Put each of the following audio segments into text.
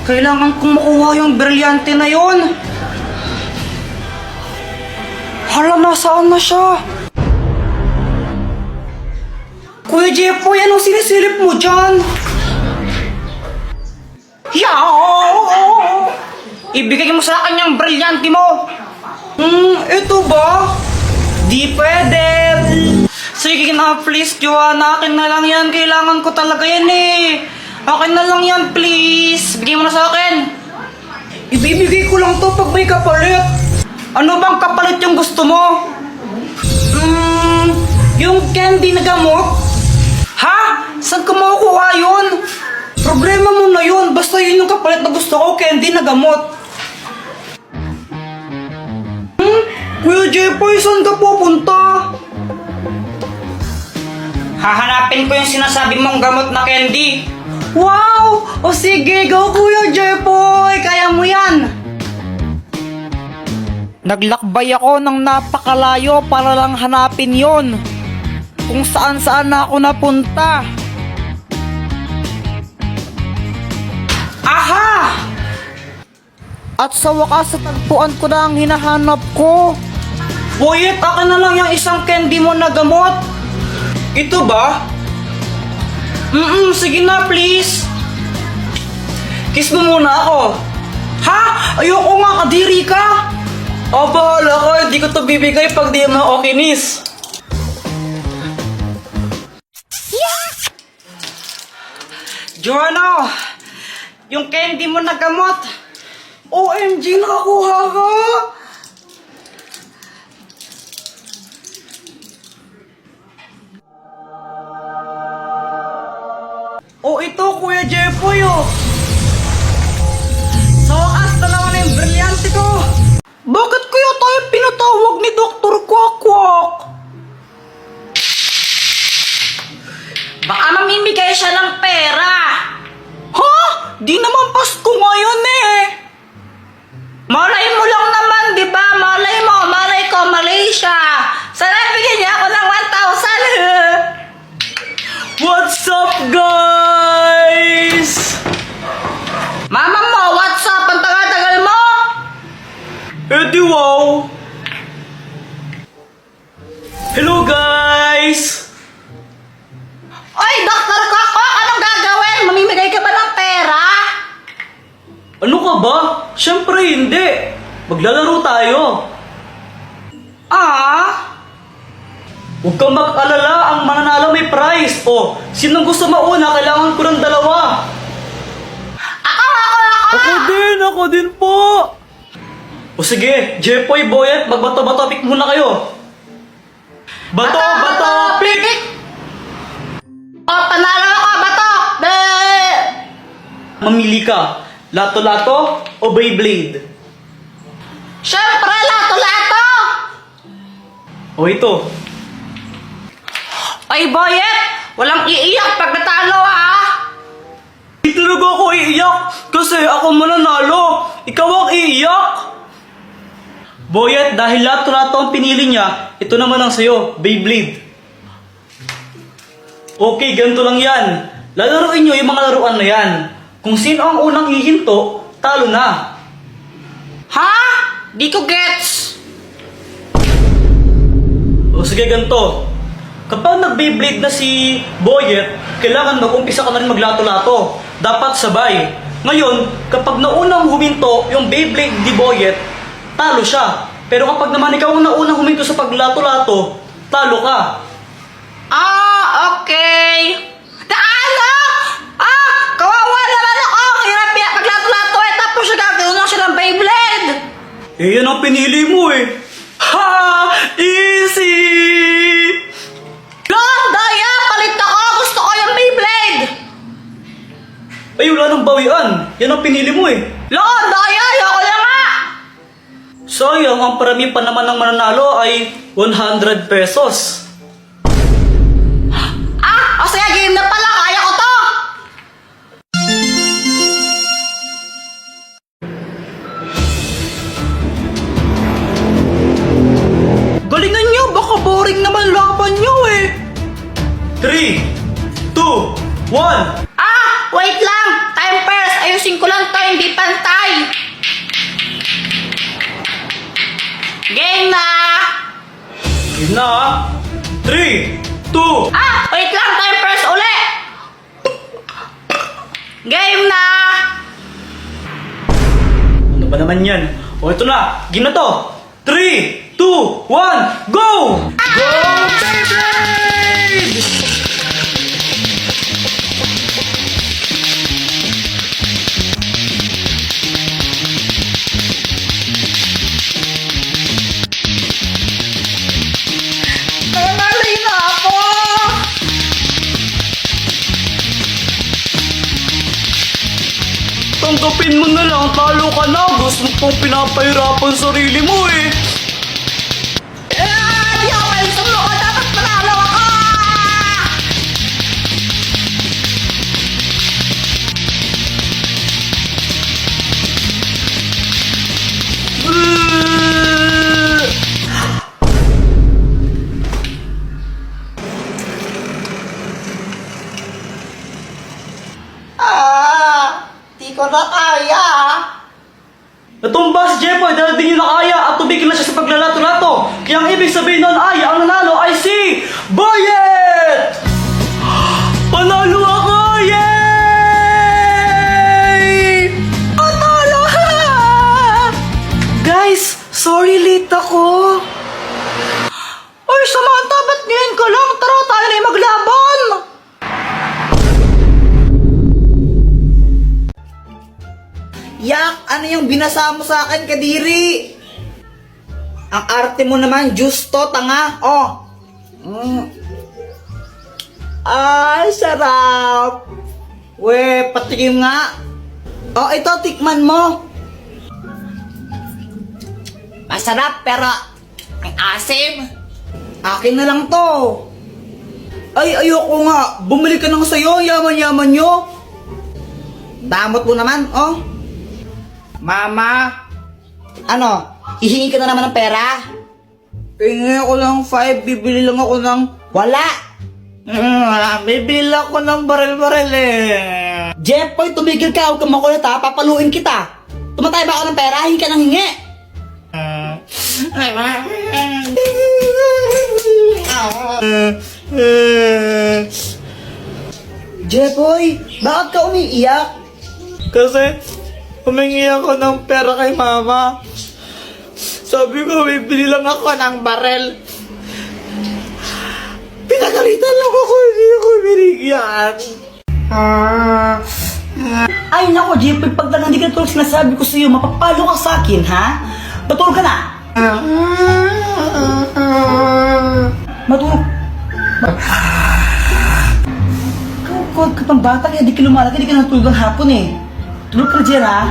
Kailangan kong makuha yung brilyante na yon. Hala, nasaan na siya? Kuya Jepoy, anong sinisilip mo dyan? Yaw! Ibigay mo sa akin yung brilyante mo. Ito ba? Di pwede. Sige na, please, Joanna. Akin na lang yan. Kailangan ko talaga yan eh. Akin na lang yan, please. Bigay mo na sa akin. Ibibigay ko lang to pag may kapalit. Ano bang kapalit yung gusto mo? Yung candy na gamot? Ha? Saan ka makukuha yun? Problema mo na yun. Basta yun yung kapalit na gusto ko, candy na gamot. Kuya Jepoy, saan ka pupunta? Hahanapin ko yung sinasabi mong gamot na candy. Wow! O sige, go Kuya Jepoy! Kaya mo yan! Naglakbay ako ng napakalayo para lang hanapin yon. Kung saan-saan na ako napunta. Aha! At sa wakas, tagpuan ko na ang hinahanap ko. Boyet, akin na lang yung isang candy mo na gamot. Ito ba? Sige na, please. Kiss mo muna ako. Ha? Ayoko nga, kadiri ka. Bahala ka. Hindi ko to bibigay pag di mo kinis. Joanna, yung candy mo na gamot. OMG, nakakuha ka. Ito, Kuya Jepoy, Sa wakas, dalawa na yung brilyante ko. Bakit kaya tayo pinatawag ni Dr. Quack-Quack? Baka mamimigay siya ng pera. Ha? Di naman Pasko ngayon eh. Malay mo lang naman, di ba? Malay ko, Malaysia. Sana bigyan niya ako ng 1,000. What's up, guys? Mama mo, what's up? Ang tagal-tagal mo? Di wow. Hello, guys. Oy, Dr. Quack-Quack, anong gagawin? Mamimigay ka ba ng pera? Ano ka ba? Siyempre hindi. Maglalaro tayo. Huwag kang mag-alala, ang mananalo may prize. Sinong gusto mauna? Kailangan ko ng dalawa. Ako din po. Sige, Jepoy, Boyet, magbato-bato pick muna kayo. Bato, pick! Panalo ako, bato! Mamili ka, lato-lato o Beyblade? Siyempre, lato-lato! Ito. Ay, Boyet! Walang iiyak pag natalo, ha? Hindi talaga ako iiyak kasi ako mananalo. Ikaw ang iiyak. Boyet, dahil lato-lato ang pinili niya, ito naman ang sayo, Beyblade. Okay, ganito lang yan. Lalaroin nyo yung mga laruan na yan. Kung sino ang unang hihinto, talo na. Ha? Di ko gets. Sige, ganito. Kapag nag-Beyblade na si Boyet, kailangan mag-umpisa ka na rin maglato-lato. Dapat sabay. Ngayon, kapag naunang huminto yung Beyblade ni Boyet, talo siya. Pero kapag naman ikaw ang naunang huminto sa paglato-lato, talo ka. Okay. Talo! Kawawa naman ako! Hirap yan paglato-lato tapos siya gagawin lang siya ng Beyblade. Yan ang pinili mo eh. Ha! Easy! Daya! Palit ako! Gusto ko yung Beyblade! Ay, wala nang bawian. Yan ang pinili mo eh. Daya! Ayoko lang nga! Sayang, ang parami pa naman ng mananalo ay 100 pesos. O sige, game na pala. Kaya ko to! Galingan nyo! Baka boring naman laban nyo eh! 3, 2, 1. Wait lang! Time first! Ayun ayusin ko lang to, hindi pantay. Game na! Yun na ha. 3, 2, Wait lang, time first uli! Game na! ano ba naman yan? O ito na, game na to. 3, 2, 1, go! Go, baby! Nangalay na ako! Tanggapin mo na lang, talo ka na. Gusto mo pong pinapahirapan sarili mo eh. Di ako kayo sumuko, dapat panalo ako! Di ko na kaya. Natumba si Jepoy dahil di niya na kaya at tumigil na siya sa paglalato-lato. Kaya ang ibig sabihin nun ay ang nanalo ay si Boyet! Panalo ako! Yay! Panalo! Guys, sorry late ako. Ay, Samantha, ba't ngayon ka lang? Tara, tayo na yung maglaban! Yak, ano yung binasa mo sa akin, Kadiri? Ang arte mo naman, justo, tanga. Oh. Ay, sarap. We, patikim nga. Oh, ito, tikman mo. Masarap, pero ang asim. Akin na lang to. Ay, ayoko nga. Bumili ka nang sa'yo, yaman-yaman nyo. Damot mo naman, oh. Mama, ano, hihingi ka na naman ng pera? Hingi ako ng 5, bibili lang ako ng... Wala! Bibili ako ng baril-baril eh. Jeffoy, tumigil ka, huwag kang makulit ha, papaluin kita. Tumatay ba ako ng pera? Hingi ka ng hingi. Jeffoy, bakit ka umiiyak? Kasi humingi ako ng pera kay mama. Sabi ko, bibili lang ako ng barel. Pinagalitan lang ako, hindi ako binigyan. Ay nako, Jeffoy, pag lang hindi ka tulad sinasabi ko sa iyo, mapapalo ka sa akin, ha? Matulog ka na! Matulog. Kawag ka pang bata, kaya di ka lumalaki, di ka natulog ang hapon eh. Tulog ka dyan, ha?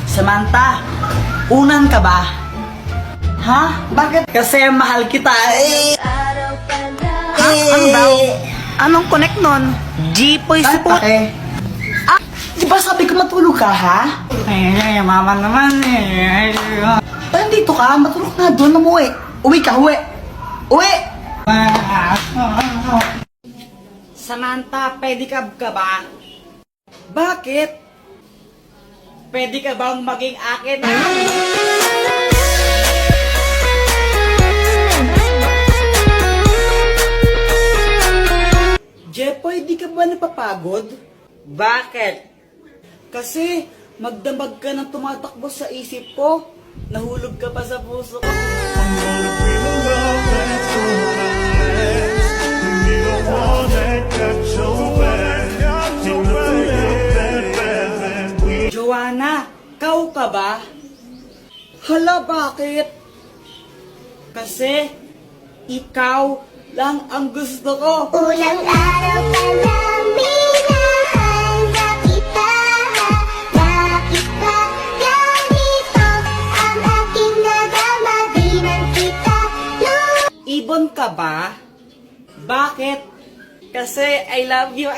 Samantha, unan ka ba? Ha? Bakit? Kasi mahal kita eh. Ha? Ano daw? Anong connect nun? Jipoy support. Di ba sabi ko matulog ka, ha? Ay, mama naman eh. Nandito ka, matulog na doon, umuwi. Uwi ka, uwi. Uwi! Samantha, pedicab ka ba? Bakit? Pwede ka bang maging akin? Jepoy, di ka ba napapagod? Bakit? Kasi magdamag ka ng tumatakbo sa isip ko. Nahulog ka pa sa puso ko. Joanna, kau ka ba? Hala, bakit? Kasi ikaw lang ang gusto ko. Ulang araw pa lang minahanda kita. Bakit ba ganito ang aking nadama? Di man kita Ibon ka ba? Bakit? Kasi I love you.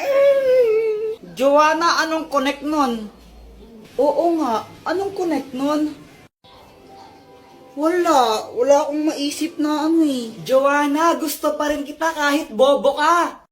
Joanna, anong connect nun? Oo nga, anong connect nun? Wala akong maisip na ano eh. Joanna, gusto pa rin kita kahit bobo ka.